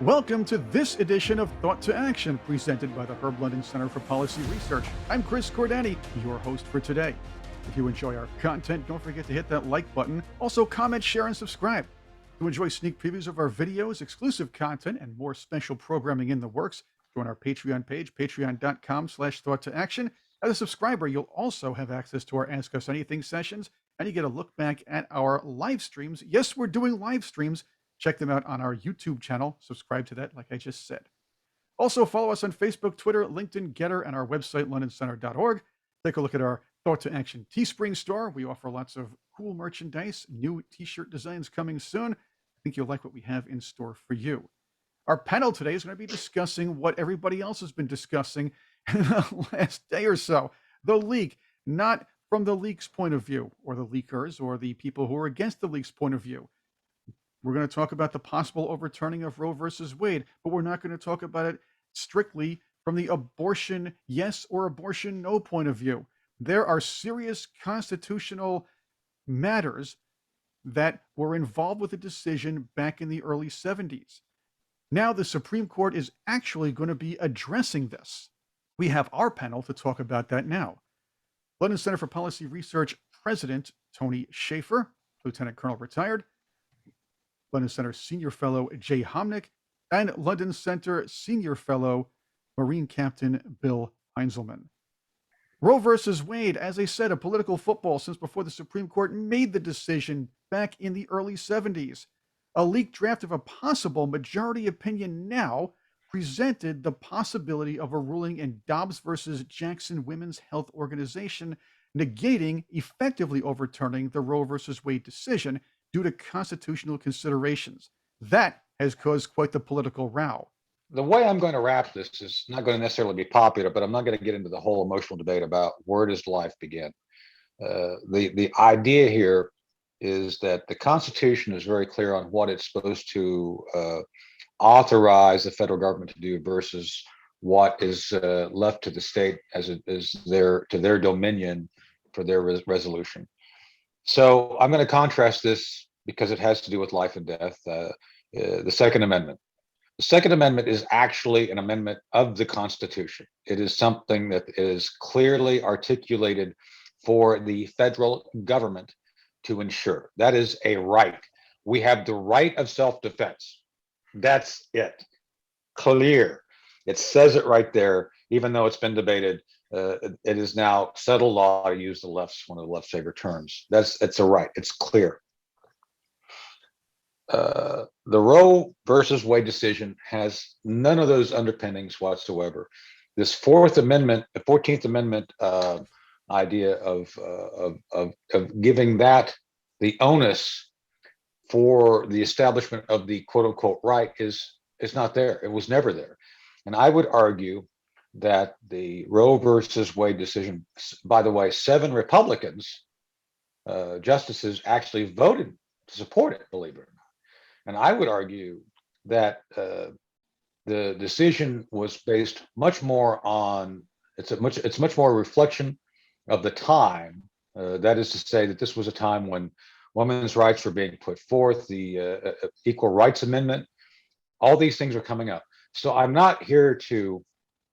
Welcome to this edition of Thought to Action, presented by the Herb London Center for Policy Research. I'm Chris Cordani, your host for today. If you enjoy our content, don't forget to hit that like button. Also, comment, share, and subscribe. To enjoy sneak previews of our videos, exclusive content, and more special programming in the works, join our Patreon page, patreon.com/thought-to-action. As a subscriber, you'll also have access to our Ask Us Anything sessions, and you get a look back at our live streams. Yes, we're doing live streams. Check them out on our YouTube channel. Subscribe to that, like I just said. Also, follow us on Facebook, Twitter, LinkedIn, Getter, and our website, londoncenter.org. Take a look at our Thought to Action Teespring store. We offer lots of cool merchandise, new t-shirt designs coming soon. I think you'll like what we have in store for you. Our panel today is going to be discussing what everybody else has been discussing in the last day or so. The leak, not from the leak's point of view, or the leakers, or the people who are against the leak's point of view. We're going to talk about the possible overturning of Roe versus Wade, but we're not going to talk about it strictly from the abortion yes or abortion no point of view. There are serious constitutional matters that were involved with the decision back in the early 70s. Now the Supreme Court is actually going to be addressing this. We have our panel to talk about that now. London Center for Policy Research President Tony Schaefer, Lieutenant Colonel retired, London Center Senior Fellow Jay Homnick, and London Center Senior Fellow Marine Captain Bill Heinzelman. Roe versus Wade, as I said, a political football since before the Supreme Court made the decision back in the early 70s. A leaked draft of a possible majority opinion now presented the possibility of a ruling in Dobbs versus Jackson Women's Health Organization, negating, effectively overturning the Roe versus Wade decision due to constitutional considerations. That has caused quite the political row. The way I'm going to wrap this is not going to necessarily be popular, but I'm not going to get into the whole emotional debate about where does life begin. The idea here is that the Constitution is very clear on what it's supposed to authorize the federal government to do versus what is left to the state as it is to their dominion for their resolution. So I'm going to contrast this because it has to do with life and death. The Second Amendment. The Second Amendment is actually an amendment of the Constitution. It is something that is clearly articulated for the federal government to ensure. That is a right. We have the right of self-defense. That's it. Clear. It says it right there, even though it's been debated. It is now settled law, to use one of the left's favorite terms. It's a right. It's clear. The Roe versus Wade decision has none of those underpinnings whatsoever. This Fourth Amendment, the 14th Amendment idea of giving that the onus for the establishment of the quote unquote right is not there. It was never there. And I would argue that the Roe versus Wade decision, by the way, 7 Republicans, justices actually voted to support it, believe it or not. And I would argue that the decision was based much more on, it's much more a reflection of the time. That is to say that this was a time when women's rights were being put forth, the Equal Rights Amendment, all these things are coming up. So I'm not here to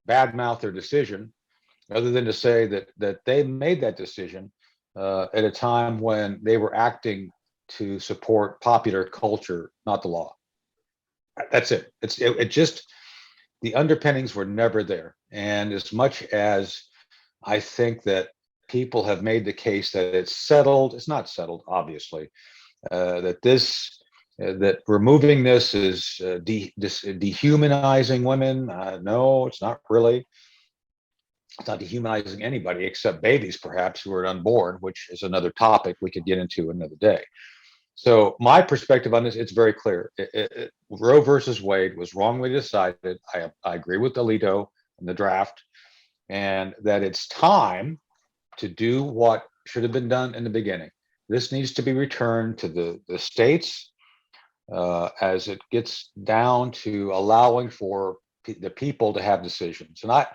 badmouth their decision, other than to say that they made that decision at a time when they were acting to support popular culture, not the law. That's it. It just, the underpinnings were never there. And as much as I think that people have made the case that it's settled, it's not settled, obviously. That removing this is dehumanizing women. No, it's not really. It's not dehumanizing anybody except babies, perhaps, who are unborn, which is another topic we could get into another day. So my perspective on this, it's very clear. Roe versus Wade was wrongly decided. I agree with Alito in the draft, and that it's time to do what should have been done in the beginning. This needs to be returned to the states as it gets down to allowing for the people to have decisions. And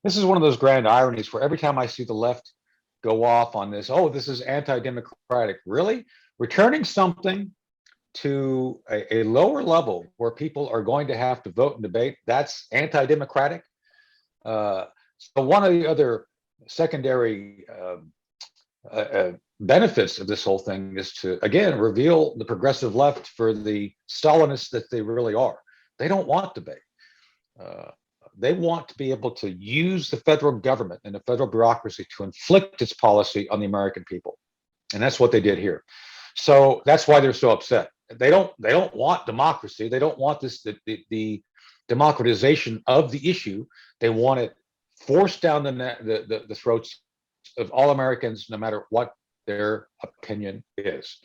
this is one of those grand ironies where every time I see the left go off on this, oh, this is anti-democratic. Really? Returning something to a lower level where people are going to have to vote and debate, that's anti-democratic. So one of the other secondary benefits of this whole thing is to, again, reveal the progressive left for the Stalinists that they really are. They don't want debate. They want to be able to use the federal government and the federal bureaucracy to inflict its policy on the American people. And that's what they did here. So that's why they're so upset. They don't want democracy. They don't want the democratization of the issue. They want it forced down the throats of all Americans, no matter what their opinion is.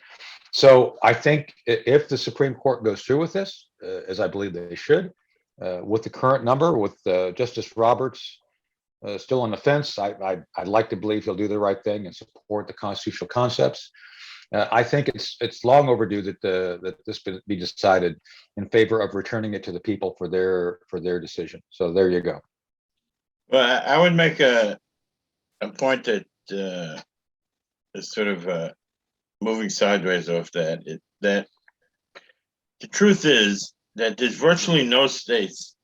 So I think if the Supreme Court goes through with this, as I believe they should, with the current number, with Justice Roberts still on the fence, I'd like to believe he'll do the right thing and support the constitutional concepts. I think it's long overdue that this be decided in favor of returning it to the people for their decision. So there you go. Well, I would make a point that is sort of moving sideways off that. That the truth is that there's virtually no states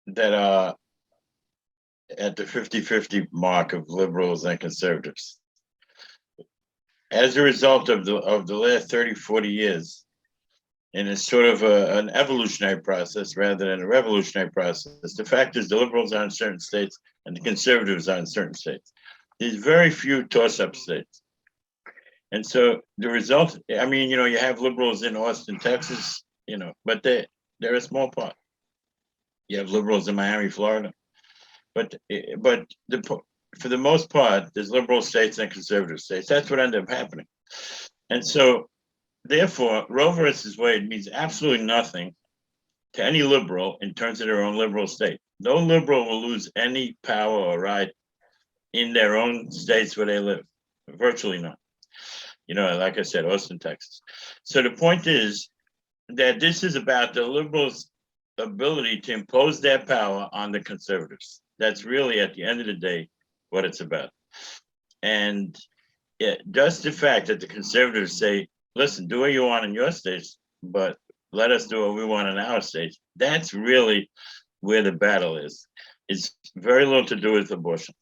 that are at the 50-50 mark of liberals and conservatives. As a result of the last 30, 40 years, and it's sort of an evolutionary process rather than a revolutionary process. The fact is the liberals are in certain states and the conservatives are in certain states. There's very few toss-up states. And so the result, I mean, you have liberals in Austin, Texas, but they're a small part. You have liberals in Miami, Florida. But for the most part, there's liberal states and conservative states. That's what ended up happening. And so, therefore, Roe versus Wade means absolutely nothing to any liberal in terms of their own liberal state. No liberal will lose any power or right in their own states where they live. Virtually none. Like I said, Austin, Texas. So the point is that this is about the liberals' ability to impose their power on the conservatives. That's really, at the end of the day, what it's about. And just the fact that the conservatives say, listen, do what you want in your states, but let us do what we want in our states. That's really where the battle is. It's very little to do with abortion.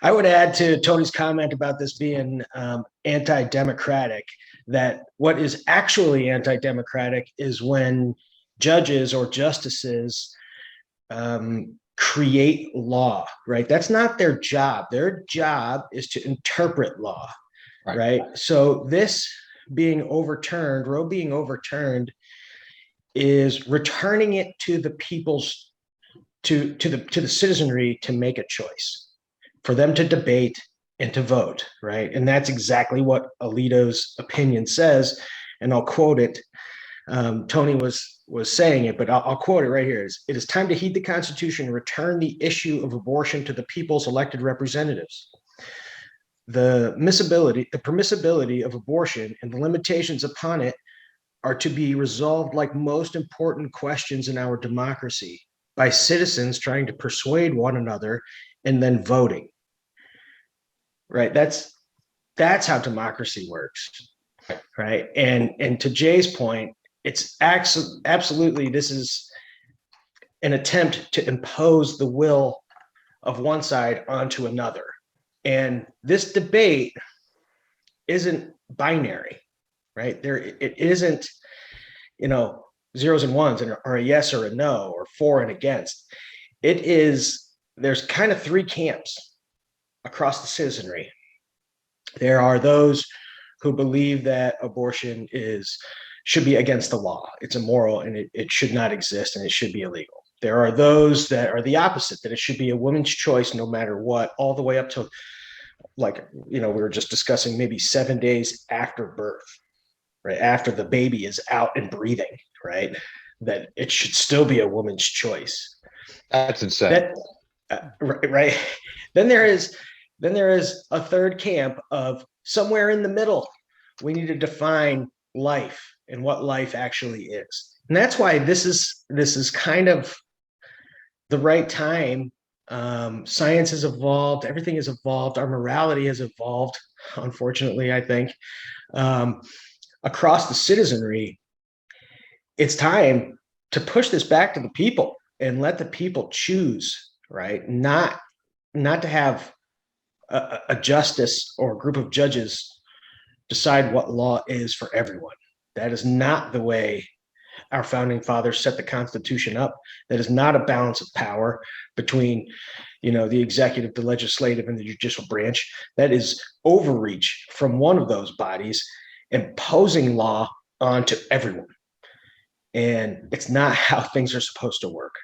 I would add to Tony's comment about this being anti-democratic, that what is actually anti-democratic is when judges or justices create law, right? That's not their job. Their job is to interpret law, right? So this being overturned, Roe being overturned, is returning it to the people's, to the citizenry to make a choice, for them to debate and to vote, right? And that's exactly what Alito's opinion says, and I'll quote it. Tony was saying it, but I'll quote it right here. It is time to heed the Constitution and return the issue of abortion to the people's elected representatives. The permissibility of abortion and the limitations upon it are to be resolved like most important questions in our democracy by citizens trying to persuade one another and then voting. Right? That's how democracy works. Right? And to Jay's point, it's absolutely, this is an attempt to impose the will of one side onto another. And this debate isn't binary, right? It isn't, zeros and ones or a yes or a no or for and against. It is, there's kind of three camps across the citizenry. There are those who believe that abortion should be against the law. It's immoral and it should not exist and it should be illegal. There are those that are the opposite, that it should be a woman's choice no matter what, all the way up to, we were just discussing, maybe 7 days after birth, right? After the baby is out and breathing, right? That it should still be a woman's choice. That's insane. Right. Then there is a third camp of somewhere in the middle. We need to define life and what life actually is. And that's why this is kind of the right time. Science has evolved, everything has evolved, our morality has evolved, unfortunately, I think. across the citizenry, it's time to push this back to the people and let the people choose, right? Not to have a justice or a group of judges decide what law is for everyone. That is not the way our founding fathers set the Constitution up. That is not a balance of power between, the executive, the legislative, and the judicial branch. That is overreach from one of those bodies imposing law onto everyone. And it's not how things are supposed to work.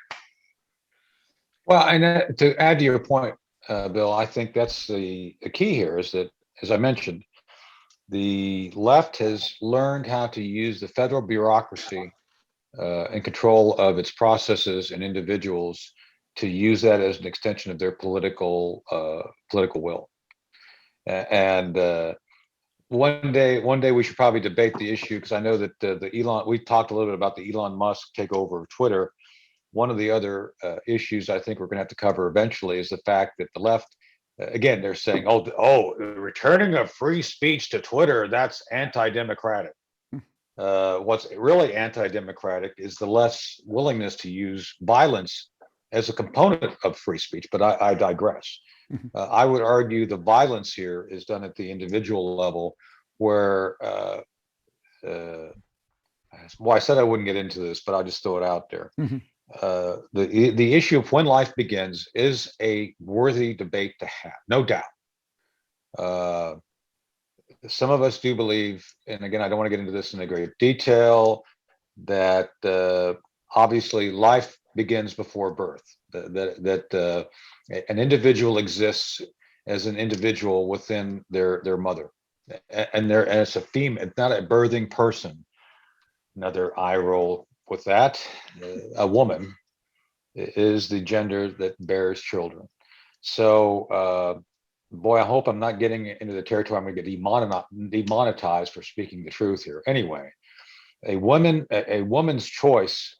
Well, and to add to your point, Bill, I think that's the key here is that, as I mentioned, the left has learned how to use the federal bureaucracy and control of its processes and individuals to use that as an extension of their political will. And one day we should probably debate the issue, because I know that we talked a little bit about the Elon Musk takeover of Twitter. One of the other issues I think we're going to have to cover eventually is the fact that the left, again, they're saying, oh, returning of free speech to Twitter, that's anti-democratic. What's really anti-democratic is the left's willingness to use violence as a component of free speech. But I digress. I would argue the violence here is done at the individual level, where I said I wouldn't get into this, but I'll just throw it out there. The issue of when life begins is a worthy debate to have, no doubt. Some of us do believe, and again, I don't want to get into this in a great detail, that obviously life begins before birth, that an individual exists as an individual within their mother, and it's a female, it's not a birthing person. Another eye roll with that. A woman is the gender that bears children. So boy, I hope I'm not getting into the territory I'm going to get demonetized for speaking the truth here. Anyway, a woman's choice,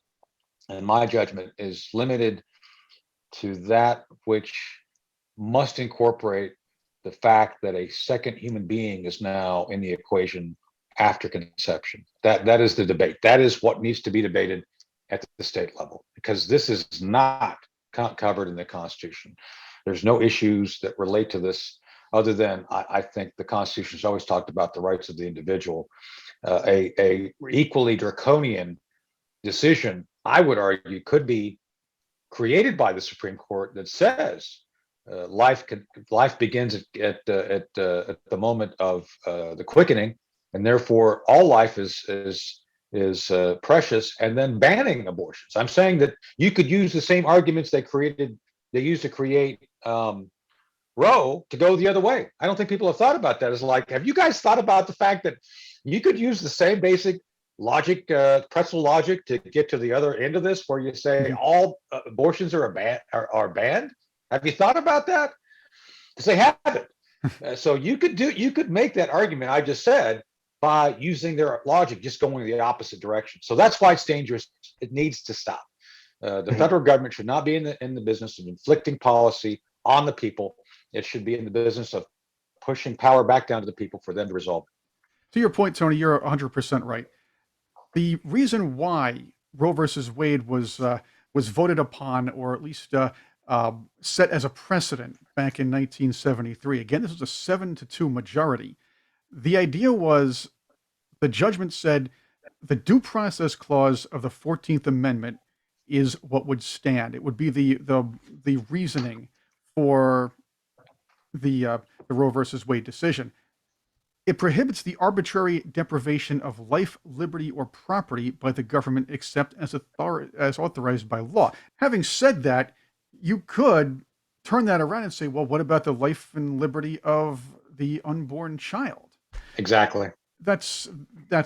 in my judgment, is limited to that which must incorporate the fact that a second human being is now in the equation after conception. That is the debate. That is what needs to be debated at the state level, because this is not covered in the Constitution. There's no issues that relate to this, other than I think the Constitution has always talked about the rights of the individual. A equally draconian decision, I would argue, could be created by the Supreme Court that says life begins at the moment of the quickening, and therefore all life is precious, and then banning abortions. I'm saying that you could use the same arguments they used to create Roe to go the other way. I don't think people have thought about that. It's like, have you guys thought about the fact that you could use the same basic logic, pretzel logic, to get to the other end of this, where you say all abortions are banned? Have you thought about that? Because they haven't. So you could make that argument I just said by using their logic, just going the opposite direction. So that's why it's dangerous. It needs to stop. The federal government should not be in the business of inflicting policy on the people. It should be in the business of pushing power back down to the people for them to resolve it. To your point, Tony, you're 100% right. The reason why Roe versus Wade was voted upon, or at least set as a precedent back in 1973. Again, this was a 7-2 majority. The idea was, the judgment said the due process clause of the 14th Amendment is what would stand. It would be the reasoning for the Roe versus Wade decision. It prohibits the arbitrary deprivation of life, liberty, or property by the government except as authorized by law. Having said that, you could turn that around and say, well, what about the life and liberty of the unborn child? Exactly. That's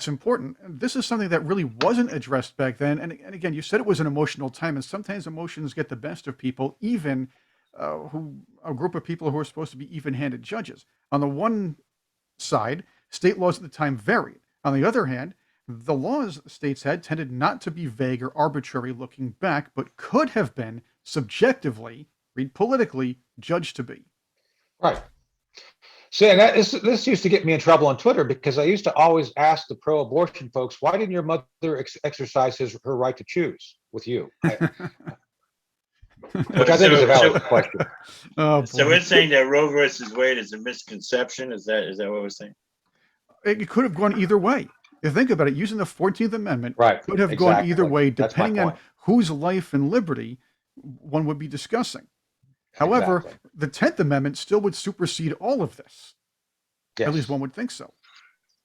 important. This is something that really wasn't addressed back then. And again, you said it was an emotional time, and sometimes emotions get the best of people, even a group of people who are supposed to be even-handed judges. On the one side, state laws at the time varied. On the other hand, the laws states had tended not to be vague or arbitrary looking back, but could have been subjectively, read politically, judged to be. Right. See, and this used to get me in trouble on Twitter because I used to always ask the pro-abortion folks, why didn't your mother exercise her right to choose with you? Which I think is a valid question. Oh, So boy. we're saying that Roe versus Wade is a misconception. Is that what we're saying? It could have gone either way. If you think about it, using the 14th Amendment Right. could have gone either Exactly. way, That's my depending on point. whose life and liberty one would be discussing. However, Exactly. the 10th Amendment still would supersede all of this. At least Yes. one would think so.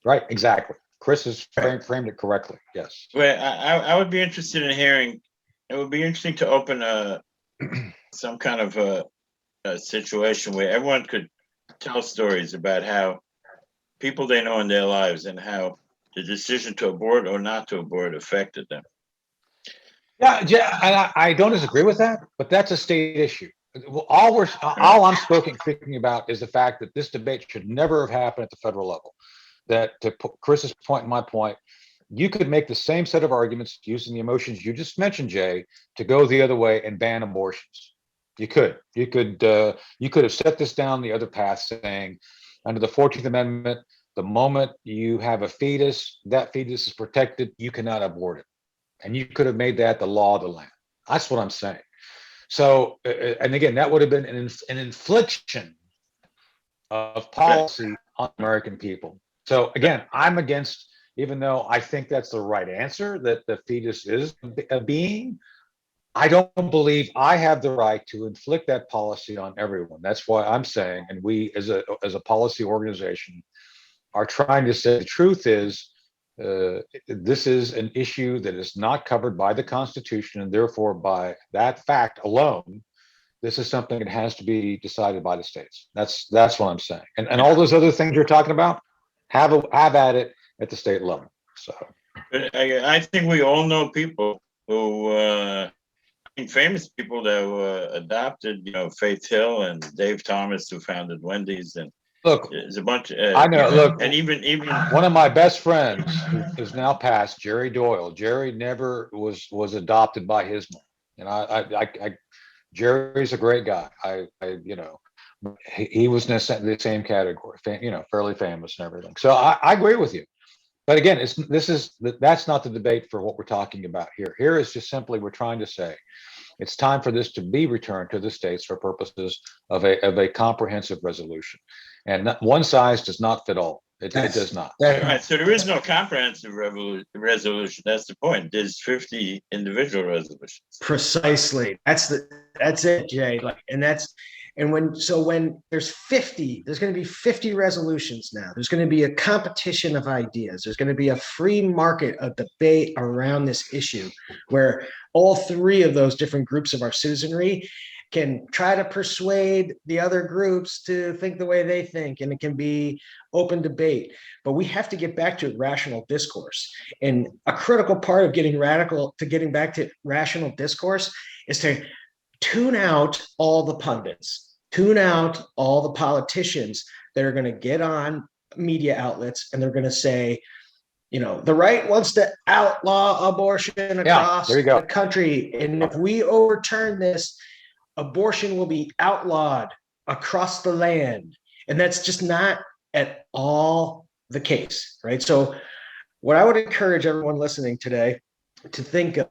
Right. Exactly. Chris has framed it correctly. Yes. Well, I would be interested in hearing. It would be interesting to open some kind of a situation where everyone could tell stories about how people they know in their lives and how the decision to abort or not to abort affected them. Yeah, and I don't disagree with that, but that's a state issue. All I'm speaking about is the fact that this debate should never have happened at the federal level. That, to Chris's point and my point, you could make the same set of arguments using the emotions you just mentioned, Jay, to go the other way and ban abortions. You could have set this down the other path, saying under the 14th Amendment, the moment you have a fetus, that fetus is protected, you cannot abort it. And you could have made that the law of the land. That's what I'm saying. So, and again, that would have been an infliction of policy on American people. So again, I'm against, even though I think that's the right answer, that the fetus is a being, I don't believe I have the right to inflict that policy on everyone. That's why I'm saying, and we as a policy organization are trying to say the truth is, this is an issue that is not covered by the Constitution, and therefore by that fact alone, this is something that has to be decided by the states. That's what I'm saying. And all those other things you're talking about, have at it at the state level. So I think we all know people who, famous people that were adopted. Faith Hill and Dave Thomas, who founded Wendy's, and look, there's a bunch. I know. Look, and even one of my best friends who is now passed, Jerry Doyle. Jerry never was adopted by his mom, and I Jerry's a great guy. He was in the same category, fairly famous and everything. So I agree with you. But again, that's not the debate for what we're talking about here. Here is just simply we're trying to say it's time for this to be returned to the states for purposes of a comprehensive resolution. And one size does not fit all. It does not. Right, so there is no comprehensive resolution. That's the point. There's 50 individual resolutions. Precisely. That's it, Jay. When there's 50, there's going to be 50 resolutions now. There's going to be a competition of ideas. There's going to be a free market of debate around this issue where all three of those different groups of our citizenry can try to persuade the other groups to think the way they think, and it can be open debate. But we have to get back to rational discourse. And a critical part of getting back to rational discourse is to tune out all the pundits, tune out all the politicians that are going to get on media outlets and they're going to say, the right wants to outlaw abortion across the country. And if we overturn this, abortion will be outlawed across the land. And that's just not at all the case, right? So what I would encourage everyone listening today to think of,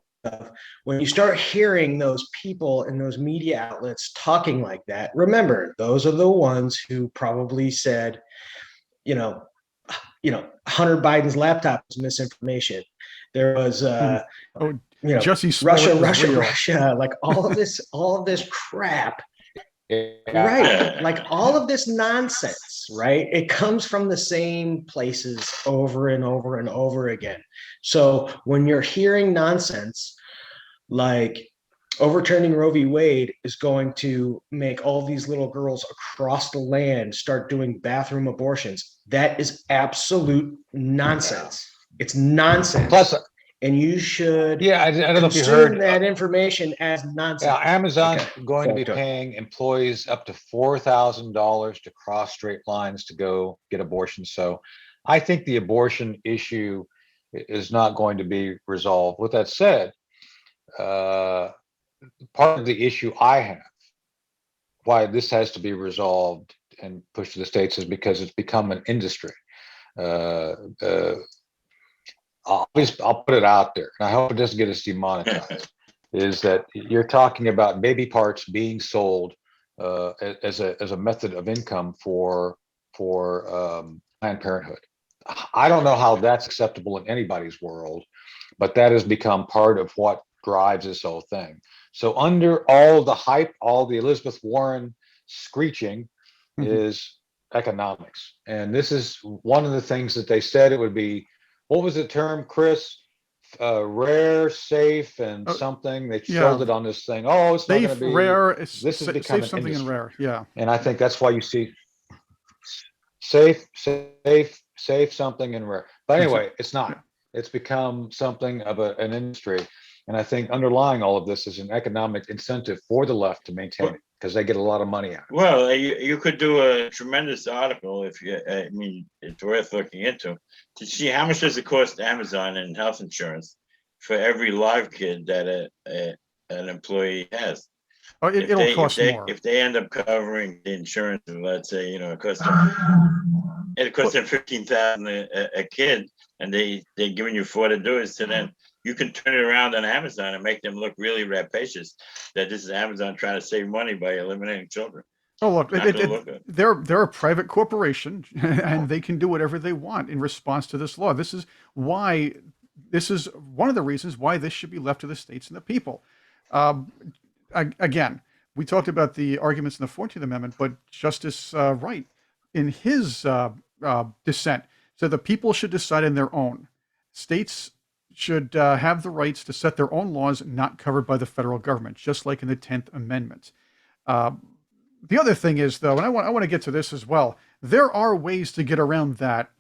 when you start hearing those people in those media outlets talking like that, remember, those are the ones who probably said, Hunter Biden's laptop was misinformation. There was, Russia, like all of this crap. Right. Like all of this nonsense, right? It comes from the same places over and over and over again. So when you're hearing nonsense, like overturning Roe v. Wade is going to make all these little girls across the land start doing bathroom abortions, that is absolute nonsense. It's nonsense. Plus, and you should I don't know if you consume heard that information as nonsense. Yeah, Amazon's going to be paying employees up to $4,000 to cross straight lines to go get abortions. So I think the abortion issue is not going to be resolved. With that said, part of the issue I have, why this has to be resolved and pushed to the states is because it's become an industry. I'll put it out there, and I hope it doesn't get us demonetized. Is that you're talking about baby parts being sold as a method of income for Planned Parenthood? I don't know how that's acceptable in anybody's world, but that has become part of what drives this whole thing. So under all the hype, all the Elizabeth Warren screeching is economics. And this is one of the things that they said it would be, what was the term, Chris? Rare, safe, and something. They sold it on this thing. Oh, it's safe, not going to be rare. This has become Safe an something industry. and rare. Yeah. And I think that's why you see safe, something and rare. But anyway, it's not. It's become something of an industry. And I think underlying all of this is an economic incentive for the left to maintain it because they get a lot of money out of it. Well, you could do a tremendous article if you, I mean, it's worth looking into to see how much does it cost Amazon in health insurance for every live kid that an employee has. Oh, it'll cost more. If they end up covering the insurance, let's say, it costs them $15,000 a kid, and they're giving you 4 to do it, so then you can turn it around on Amazon and make them look really rapacious that this is Amazon trying to save money by eliminating children. Oh, look, they're a private corporation and they can do whatever they want in response to this law. This is one of the reasons why this should be left to the states and the people. Again, we talked about the arguments in the 14th Amendment, but Justice Wright, in his dissent, said the people should decide on their own. States should have the rights to set their own laws not covered by the federal government, just like in the 10th Amendment. The other thing is, though, and I want to get to this as well, there are ways to get around that,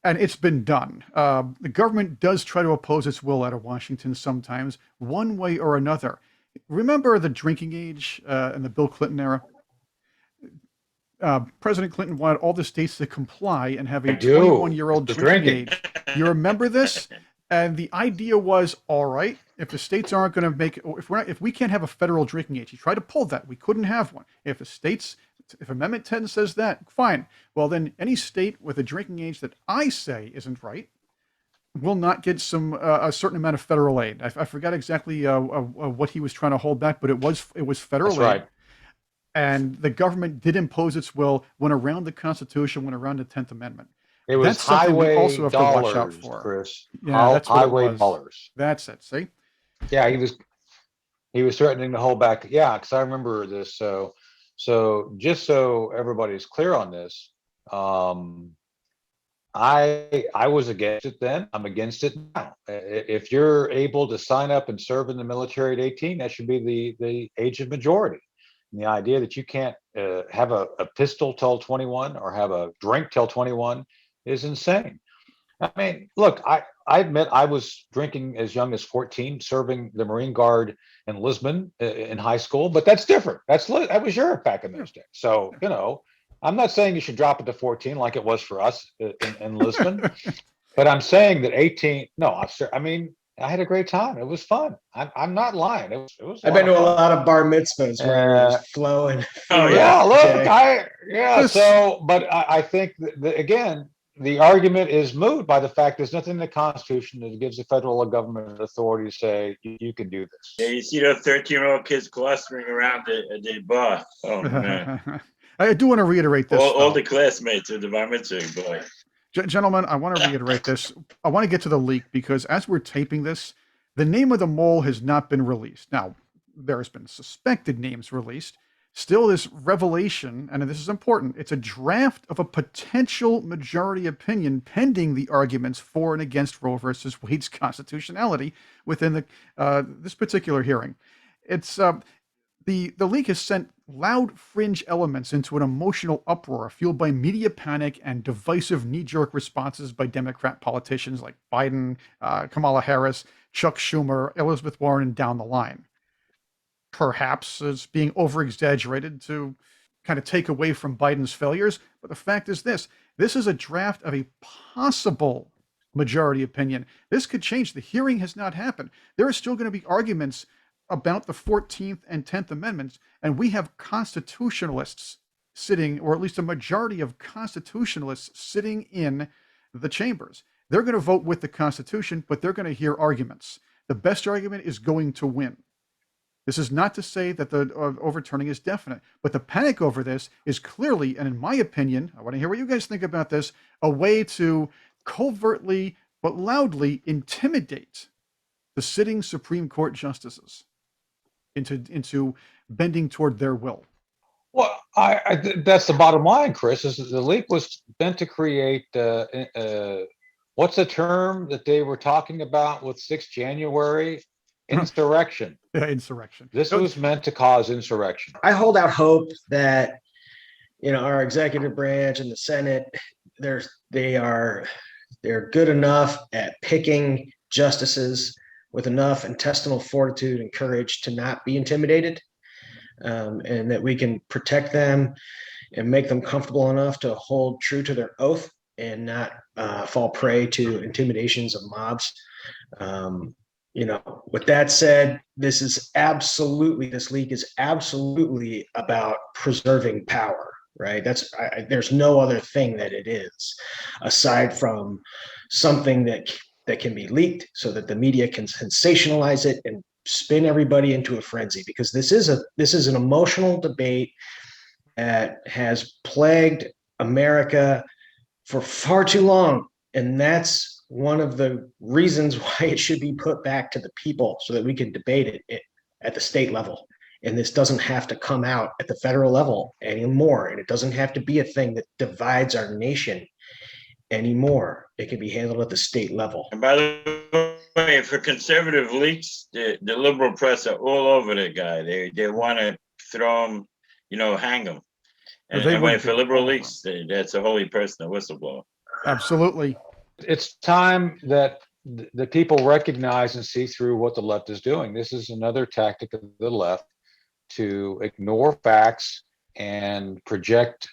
and it's been done. The government does try to oppose its will out of Washington sometimes, one way or another. Remember the drinking age in the Bill Clinton era? President Clinton wanted all the states to comply and have a 21-year-old drinking age. You remember this? And the idea was, all right, if the states aren't going to make, if we can't have a federal drinking age, he tried to pull that. We couldn't have one. If Amendment 10 says that, fine. Well, then any state with a drinking age that I say isn't right will not get a certain amount of federal aid. I forgot exactly what he was trying to hold back, but it was federal aid. Right. And the government did impose its will, went around the Constitution, went around the 10th Amendment. It was that's something we also have dollars, to watch out for. Chris. Yeah, that's what highway it was. Dollars. That's it. See? Yeah, he was threatening to hold back. Yeah, because I remember this. So just so everybody's clear on this, I was against it then. I'm against it now. If you're able to sign up and serve in the military at 18, that should be the age of majority. And the idea that you can't have a pistol till 21 or have a drink till 21 is insane. I mean, look, I admit I was drinking as young as 14, serving the Marine Guard in Lisbon in high school, but that's different. That was Europe back in those days. So, I'm not saying you should drop it to 14 like it was for us in Lisbon, but I'm saying that 18, I mean, I had a great time. It was fun. I'm not lying. It was. I've been to a lot of bar mitzvahs where it was flowing. Oh yeah, look, but I think that, again, the argument is moot by the fact there's nothing in the Constitution that gives the federal government authority to say you can do this. Yeah, you see those 13-year-old kids clustering around the bar. Oh man! I do want to reiterate this. All the classmates of the bar mitzvah boy. Gentlemen, I want to reiterate this. I want to get to the leak because as we're taping this, the name of the mole has not been released. Now, there has been suspected names released. Still, this revelation, and this is important, it's a draft of a potential majority opinion pending the arguments for and against Roe versus Wade's constitutionality within this particular hearing. It's the leak has sent loud fringe elements into an emotional uproar fueled by media panic and divisive knee-jerk responses by Democrat politicians like Biden, Kamala Harris, Chuck Schumer, Elizabeth Warren, and down the line. Perhaps it's being over-exaggerated to kind of take away from Biden's failures, but the fact is this is a draft of a possible majority opinion. This could change. The hearing has not happened. There are still going to be arguments about the 14th and 10th Amendments, and we have constitutionalists sitting, or at least a majority of constitutionalists sitting in the chambers. They're going to vote with the Constitution, but they're going to hear arguments. The best argument is going to win. This is not to say that the overturning is definite, but the panic over this is clearly, and in my opinion, I want to hear what you guys think about this, a way to covertly but loudly intimidate the sitting Supreme Court justices into bending toward their will. Well, that's the bottom line, Chris, is that the leak was meant to create, what's the term that they were talking about with 6 January? Insurrection. Yeah, insurrection. This was meant to cause insurrection. I hold out hope that, our executive branch and the Senate, they're good enough at picking justices with enough intestinal fortitude and courage to not be intimidated, and that we can protect them and make them comfortable enough to hold true to their oath and not fall prey to intimidations of mobs. With that said, this leak is absolutely about preserving power, right? There's no other thing that it is, aside from something that can be leaked so that the media can sensationalize it and spin everybody into a frenzy, because this is an emotional debate that has plagued America for far too long. And that's one of the reasons why it should be put back to the people, so that we can debate it at the state level. And this doesn't have to come out at the federal level anymore. And it doesn't have to be a thing that divides our nation anymore. It can be handled at the state level. And by the way, for conservative leaks, the liberal press are all over the guy. They want to throw him, hang him. And for liberal leaks, that's a holy person, a whistleblower. Absolutely. It's time that the people recognize and see through what the left is doing. This is another tactic of the left to ignore facts and project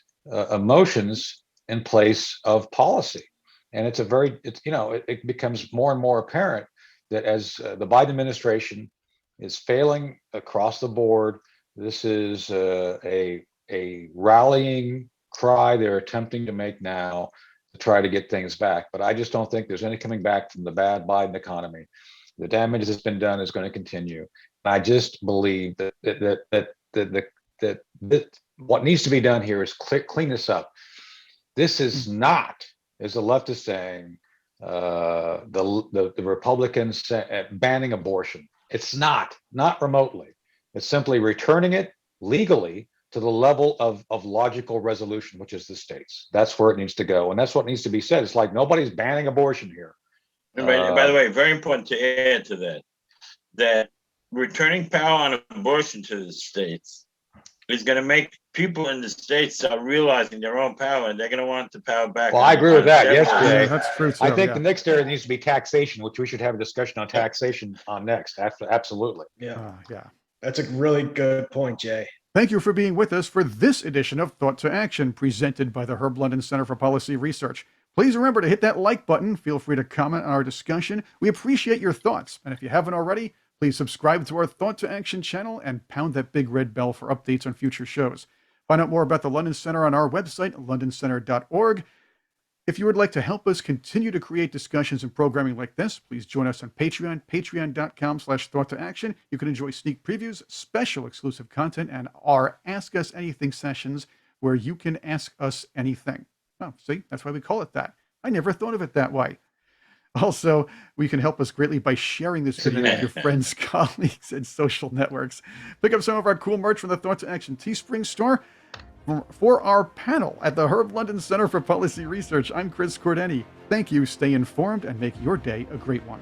emotions in place of policy. And it becomes more and more apparent that as the Biden administration is failing across the board, this is a rallying cry they're attempting to make now to try to get things back. But I just don't think there's any coming back from the bad Biden economy. The damage that's been done is going to continue. And I just believe that what needs to be done here is clean this up. This is not, as the left is saying, the Republicans banning abortion. It's not remotely. It's simply returning it legally to the level of logical resolution, which is the states. That's where it needs to go. And that's what needs to be said. It's like nobody's banning abortion here. By the way, very important to add to that returning power on abortion to the states is going to make people in the states start realizing their own power, and they're going to want the power back. Well, I agree with that. Yes, Jay. Yeah, that's true too. I think the next area needs to be taxation, which we should have a discussion on taxation on next. Absolutely. Yeah. Yeah. That's a really good point, Jay. Thank you for being with us for this edition of Thought to Action, presented by the Herb London Center for Policy Research. Please remember to hit that like button. Feel free to comment on our discussion. We appreciate your thoughts. And if you haven't already, please subscribe to our Thought to Action channel and pound that big red bell for updates on future shows. Find out more about the London Center on our website, londoncenter.org. If you would like to help us continue to create discussions and programming like this, please join us on Patreon, patreon.com/thought-to-action. You can enjoy sneak previews, special exclusive content, and our Ask Us Anything sessions where you can ask us anything. Oh, see, that's why we call it that. I never thought of it that way. Also, we can help us greatly by sharing this video with your friends, colleagues, and social networks. Pick up some of our cool merch from the Thought to Action Teespring store. For our panel at the Herb London Center for Policy Research, I'm Chris Cordeni. Thank you, stay informed, and make your day a great one.